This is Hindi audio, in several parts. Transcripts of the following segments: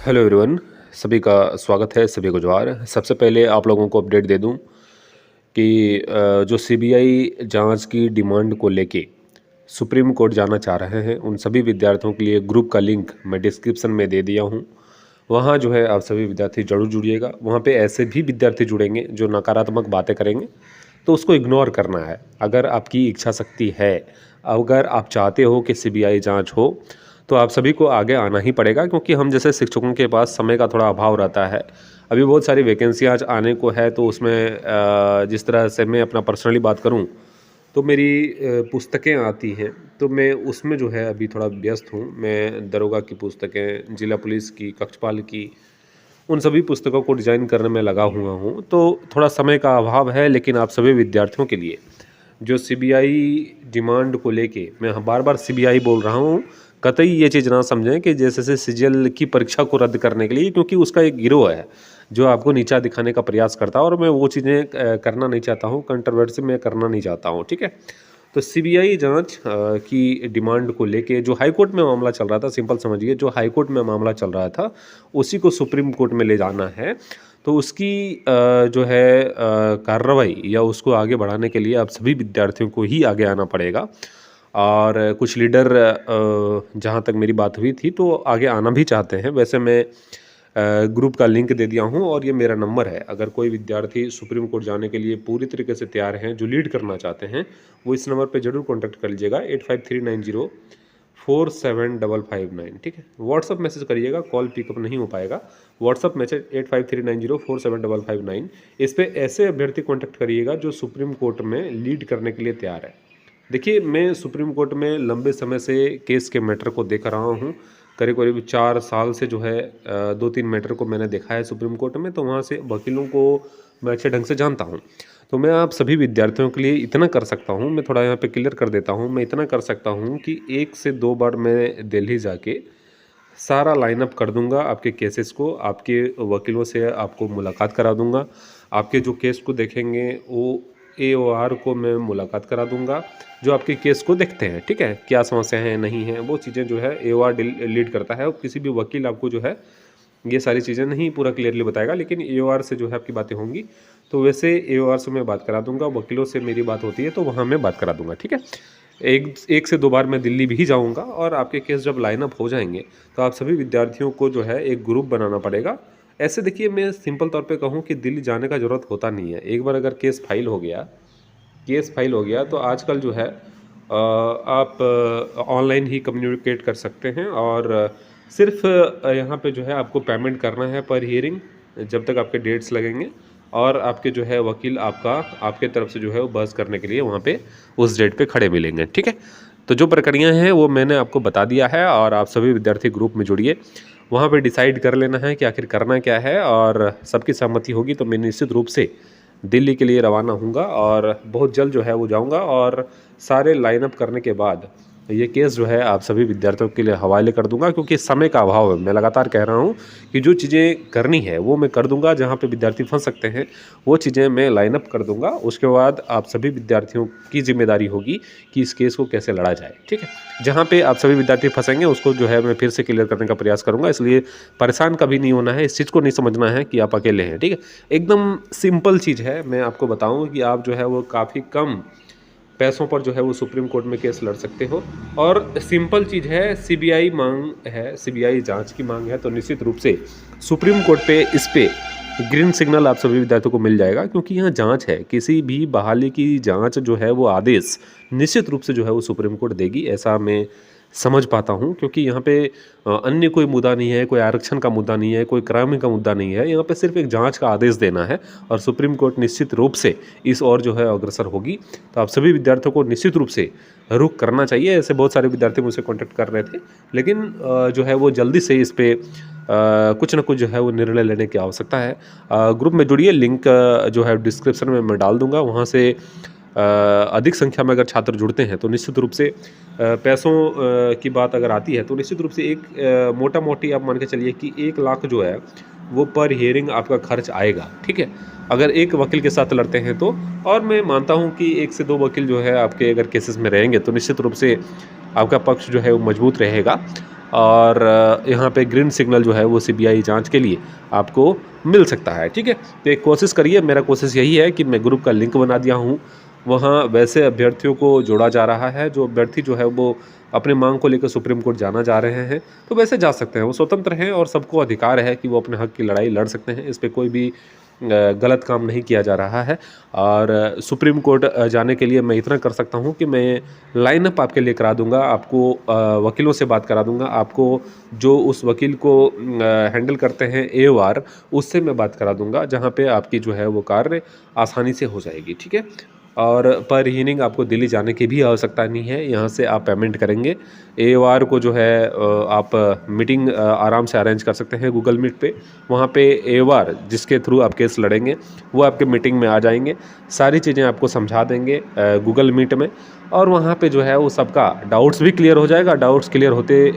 Hello everyone. सभी का स्वागत है, सभी को जोहार। सबसे पहले आप लोगों को अपडेट दे दूं कि जो सीबीआई जांच की डिमांड को लेके सुप्रीम कोर्ट जाना चाह रहे हैं, उन सभी विद्यार्थियों के लिए ग्रुप का लिंक मैं डिस्क्रिप्शन में दे दिया हूं। वहां जो है आप सभी विद्यार्थी जरूर जुड़िएगा। वहां पे ऐसे भी विद्यार्थी जुड़ेंगे जो नकारात्मक बातें करेंगे, तो उसको इग्नोर करना है। अगर आपकी इच्छा शक्ति है, अगर आप चाहते हो कि सीबीआई जांच हो, तो आप सभी को आगे आना ही पड़ेगा, क्योंकि हम जैसे शिक्षकों के पास समय का थोड़ा अभाव रहता है। अभी बहुत सारी वैकेंसियाँ आज आने को है, तो उसमें जिस तरह से मैं अपना पर्सनली बात करूं, तो मेरी पुस्तकें आती हैं, तो मैं उसमें जो है अभी थोड़ा व्यस्त हूं। मैं दरोगा की पुस्तकें, जिला पुलिस की, कक्षपाल की, उन सभी पुस्तकों को डिज़ाइन करने में लगा हुआ हूँ। तो थोड़ा समय का अभाव है, लेकिन आप सभी विद्यार्थियों के लिए जो सीबीआई डिमांड को लेके मैं बार बार सीबीआई बोल रहा हूँ, कतई ये चीज़ ना समझें कि जैसे सीजीएल की परीक्षा को रद्द करने के लिए, क्योंकि उसका एक गिरोह है जो आपको नीचा दिखाने का प्रयास करता है, और मैं वो चीज़ें करना नहीं चाहता हूँ। कंट्रोवर्सी मैं करना नहीं चाहता हूँ, ठीक है। तो सीबीआई जांच की डिमांड को लेके जो हाई कोर्ट में मामला चल रहा था, सिंपल समझिए, जो हाई कोर्ट में मामला चल रहा था उसी को सुप्रीम कोर्ट में ले जाना है। तो उसकी जो है कार्रवाई या उसको आगे बढ़ाने के लिए आप सभी विद्यार्थियों को ही आगे आना पड़ेगा। और कुछ लीडर जहाँ तक मेरी बात हुई थी, तो आगे आना भी चाहते हैं। वैसे मैं ग्रुप का लिंक दे दिया हूँ, और ये मेरा नंबर है। अगर कोई विद्यार्थी सुप्रीम कोर्ट जाने के लिए पूरी तरीके से तैयार हैं, जो लीड करना चाहते हैं, वो इस नंबर पे ज़रूर कॉन्टैक्ट कर लीजिएगा, 8539047559, ठीक है। व्हाट्सअप मैसेज करिएगा, कॉल पिकअप नहीं हो पाएगा। WhatsApp message 8539047559। इस पे ऐसे अभ्यर्थी कॉन्टैक्ट करिएगा जो सुप्रीम कोर्ट में लीड करने के लिए तैयार है। देखिए, मैं सुप्रीम कोर्ट में लंबे समय से केस के मैटर को देख रहा हूँ। करीब करीब 4 साल से जो है 2-3 मैटर को मैंने देखा है सुप्रीम कोर्ट में, तो वहाँ से वकीलों को मैं अच्छे ढंग से जानता हूँ। तो मैं आप सभी विद्यार्थियों के लिए इतना कर सकता हूँ, मैं थोड़ा यहाँ पे क्लियर कर देता हूँ। मैं इतना कर सकता हूँ कि 1 से 2 बार मैं दिल्ली जाके सारा लाइनअप कर दूंगा आपके केसेस को, आपके वकीलों से आपको मुलाकात करा दूंगा। आपके जो केस को देखेंगे वो एओआर को मैं मुलाकात करा दूंगा, जो आपके केस को देखते हैं, ठीक है। क्या समस्या है, नहीं है, वो चीज़ें जो है एओआर लीड करता है। और किसी भी वकील आपको जो है ये सारी चीज़ें नहीं पूरा क्लियरली बताएगा, लेकिन एओआर से जो है आपकी बातें होंगी। तो वैसे एओआर से मैं बात करा दूंगा, वकीलों से मेरी बात होती है तो वहाँ मैं बात करा दूंगा, ठीक है। एक से 2 बार मैं दिल्ली भी जाऊंगा, और आपके केस जब लाइनअप हो जाएंगे तो आप सभी विद्यार्थियों को जो है एक ग्रुप बनाना पड़ेगा। ऐसे देखिए, मैं सिंपल तौर पे कहूँ कि दिल्ली जाने का ज़रूरत होता नहीं है। एक बार अगर केस फाइल हो गया तो आजकल जो है आप ऑनलाइन ही कम्युनिकेट कर सकते हैं। और सिर्फ यहाँ पे जो है आपको पेमेंट करना है पर हियरिंग, जब तक आपके डेट्स लगेंगे, और आपके जो है वकील आपके तरफ से जो है वो बहस करने के लिए वहाँ पे उस डेट पे खड़े मिलेंगे, ठीक है। तो जो प्रक्रियाएँ हैं वो मैंने आपको बता दिया है, और आप सभी विद्यार्थी ग्रुप में जुड़िए। वहाँ पे डिसाइड कर लेना है कि आखिर करना क्या है, और सबकी सहमति होगी तो मैं निश्चित रूप से दिल्ली के लिए रवाना हूँगा, और बहुत जल्द जो है वो जाऊँगा। और सारे लाइनअप करने के बाद ये केस जो है आप सभी विद्यार्थियों के लिए हवाले कर दूंगा, क्योंकि समय का अभाव है। मैं लगातार कह रहा हूँ कि जो चीज़ें करनी है वो मैं कर दूंगा, जहाँ पे विद्यार्थी फंस सकते हैं वो चीज़ें मैं लाइनअप कर दूंगा। उसके बाद आप सभी विद्यार्थियों की जिम्मेदारी होगी कि इस केस को कैसे लड़ा जाए, ठीक है। जहाँ पे आप सभी विद्यार्थी फंसेंगे उसको जो है मैं फिर से क्लियर करने का प्रयास करूँगा। इसलिए परेशान कभी नहीं होना है, इस चीज़ को नहीं समझना है कि आप अकेले हैं, ठीक है। एकदम सिंपल चीज़ है। मैं आपको बताऊँ कि आप जो है वो काफ़ी कम पैसों पर जो है वो सुप्रीम कोर्ट में केस लड़ सकते हो। और सिंपल चीज़ है, सीबीआई मांग है, सीबीआई जांच की मांग है, तो निश्चित रूप से सुप्रीम कोर्ट पे इस पे ग्रीन सिग्नल आप सभी विद्यार्थियों को मिल जाएगा, क्योंकि यहाँ जांच है। किसी भी बहाली की जांच जो है वो आदेश निश्चित रूप से जो है वो सुप्रीम कोर्ट देगी, ऐसा मैं समझ पाता हूँ। क्योंकि यहाँ पे अन्य कोई मुद्दा नहीं है, कोई आरक्षण का मुद्दा नहीं है, कोई क्राइम का मुद्दा नहीं है। यहाँ पे सिर्फ एक जांच का आदेश देना है, और सुप्रीम कोर्ट निश्चित रूप से इस ओर जो है अग्रसर होगी। तो आप सभी विद्यार्थियों को निश्चित रूप से रुख करना चाहिए। ऐसे बहुत सारे विद्यार्थी मुझसे कॉन्टैक्ट कर रहे थे, लेकिन जो है वो जल्दी से इस पे कुछ ना कुछ जो है वो निर्णय लेने की आवश्यकता है। ग्रुप में जुड़िए, लिंक जो है डिस्क्रिप्शन में मैं डाल दूंगा। वहाँ से अधिक संख्या में अगर छात्र जुड़ते हैं तो निश्चित रूप से पैसों की बात अगर आती है तो निश्चित रूप से एक मोटा मोटी आप मान के चलिए कि 1 लाख जो है वो पर हियरिंग आपका खर्च आएगा, ठीक है। अगर एक वकील के साथ लड़ते हैं तो, और मैं मानता हूँ कि 1 से 2 वकील जो है आपके अगर केसेस में रहेंगे तो निश्चित रूप से आपका पक्ष जो है वो मजबूत रहेगा। और यहाँ पे ग्रीन सिग्नल जो है वो सीबीआई जांच के लिए आपको मिल सकता है, ठीक है। तो एक कोशिश करिए, मेरा कोशिश यही है कि मैं ग्रुप का लिंक बना दिया हूँ, वहाँ वैसे अभ्यर्थियों को जोड़ा जा रहा है जो अभ्यर्थी जो है वो अपनी मांग को लेकर सुप्रीम कोर्ट जाना जा रहे हैं, तो वैसे जा सकते हैं, वो स्वतंत्र हैं और सबको अधिकार है कि वो अपने हक की लड़ाई लड़ सकते हैं। इस पे कोई भी गलत काम नहीं किया जा रहा है। और सुप्रीम कोर्ट जाने के लिए मैं इतना कर सकता हूँ कि मैं लाइन अप आपके लिए करा दूंगा, आपको वकीलों से बात करा दूंगा, आपको जो उस वकील को हैंडल करते हैं AOR, उससे मैं बात करा दूंगा, जहाँ पे आपकी जो है वो कार्य आसानी से हो जाएगी, ठीक है। और पर हीनिंग आपको दिल्ली जाने की भी आवश्यकता नहीं है, यहाँ से आप पेमेंट करेंगे। AOR को जो है आप मीटिंग आराम से अरेंज कर सकते हैं गूगल मीट पे। वहाँ पे AOR जिसके थ्रू आप केस लड़ेंगे वो आपके मीटिंग में आ जाएंगे, सारी चीज़ें आपको समझा देंगे गूगल मीट में। और वहाँ पे जो है वो सबका डाउट्स भी क्लियर हो जाएगा। डाउट्स क्लियर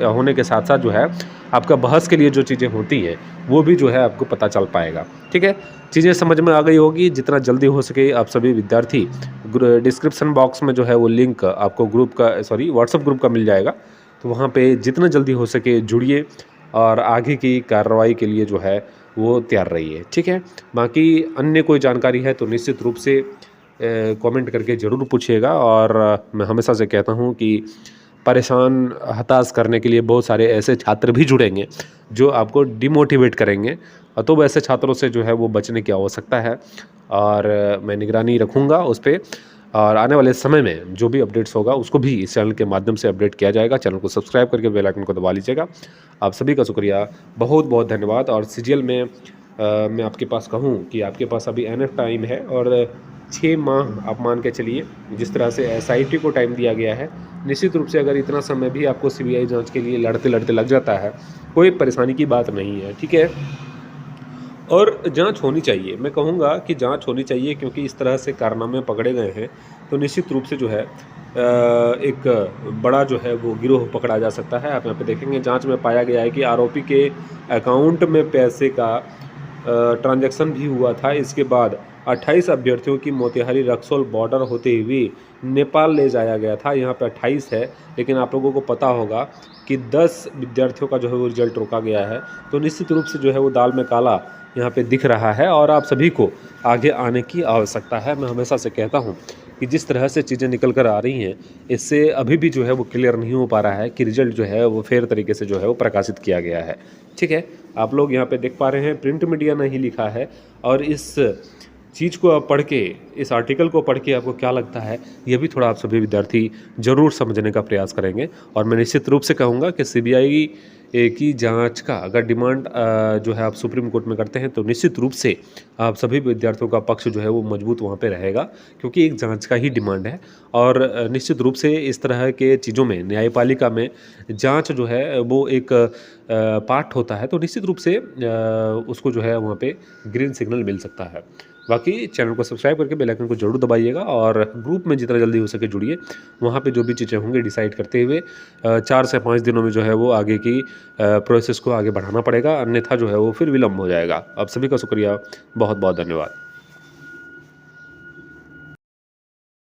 होने के साथ साथ जो है आपका बहस के लिए जो चीज़ें होती हैं वो भी जो है आपको पता चल पाएगा, ठीक है। चीज़ें समझ में आ गई होगी। जितना जल्दी हो सके आप सभी विद्यार्थी, डिस्क्रिप्शन बॉक्स में जो है वो लिंक आपको व्हाट्सएप ग्रुप का मिल जाएगा, तो वहाँ पे जितना जल्दी हो सके जुड़िए और आगे की कार्रवाई के लिए जो है वो तैयार रहिए, ठीक है। बाकी अन्य कोई जानकारी है तो निश्चित रूप से कमेंट करके ज़रूर पूछिएगा। और मैं हमेशा से कहता हूँ कि परेशान, हताश करने के लिए बहुत सारे ऐसे छात्र भी जुड़ेंगे जो आपको डिमोटिवेट करेंगे, तो वैसे छात्रों से जो है वो बचने की आवश्यकता है। और मैं निगरानी रखूँगा उस पे, और आने वाले समय में जो भी अपडेट्स होगा उसको भी इस चैनल के माध्यम से अपडेट किया जाएगा। चैनल को सब्सक्राइब करके बेल आइकन को दबा लीजिएगा। आप सभी का शुक्रिया, बहुत बहुत धन्यवाद। और CGL में मैं आपके पास कहूँ कि आपके पास अभी NF टाइम है, और 6 माह आप मान के चलिए, जिस तरह से SIT को टाइम दिया गया है। निश्चित रूप से अगर इतना समय भी आपको CBI जांच के लिए लड़ते लड़ते लग जाता है, कोई परेशानी की बात नहीं है, ठीक है। और जांच होनी चाहिए, मैं कहूँगा कि जांच होनी चाहिए, क्योंकि इस तरह से कारनामे पकड़े गए हैं तो निश्चित रूप से जो है एक बड़ा जो है वो गिरोह पकड़ा जा सकता है। आप यहाँ पे देखेंगे जांच में पाया गया है कि आरोपी के अकाउंट में पैसे का ट्रांजैक्शन भी हुआ था। इसके बाद 28 अभ्यर्थियों की मोतिहारी रक्सौल बॉर्डर होते हुए नेपाल ले जाया गया था। यहाँ पे 28 है, लेकिन आप लोगों को पता होगा कि 10 विद्यार्थियों का जो है वो रिजल्ट रोका गया है। तो निश्चित रूप से जो है वो दाल में काला यहाँ पे दिख रहा है, और आप सभी को आगे आने की आवश्यकता है। मैं हमेशा से कहता हूँ कि जिस तरह से चीज़ें निकल कर आ रही हैं, इससे अभी भी जो है वो क्लियर नहीं हो पा रहा है कि रिजल्ट जो है वो फेयर तरीके से जो है वो प्रकाशित किया गया है, ठीक है। आप लोग यहाँ पे देख पा रहे हैं प्रिंट मीडिया ने ही लिखा है, और इस चीज़ को आप पढ़ के, इस आर्टिकल को पढ़ के आपको क्या लगता है, ये भी थोड़ा आप सभी विद्यार्थी ज़रूर समझने का प्रयास करेंगे। और मैं निश्चित रूप से कहूँगा कि CBI की जांच का अगर डिमांड जो है आप सुप्रीम कोर्ट में करते हैं, तो निश्चित रूप से आप सभी विद्यार्थियों का पक्ष जो है वो मजबूत वहाँ पे रहेगा, क्योंकि एक जांच का ही डिमांड है। और निश्चित रूप से इस तरह के चीज़ों में न्यायपालिका में जांच जो है वो एक पार्ट होता है, तो निश्चित रूप से उसको जो है वहाँ पे ग्रीन सिग्नल मिल सकता है। बाकी चैनल को सब्सक्राइब करके बेल आइकन को जरूर दबाइएगा, और ग्रुप में जितना जल्दी हो सके जुड़िए। वहाँ पे जो भी चीज़ें होंगी डिसाइड करते हुए 4 से 5 दिनों में जो है वो आगे की प्रोसेस को आगे बढ़ाना पड़ेगा, अन्यथा जो है वो फिर विलम्ब हो जाएगा। आप सभी का शुक्रिया, बहुत बहुत धन्यवाद।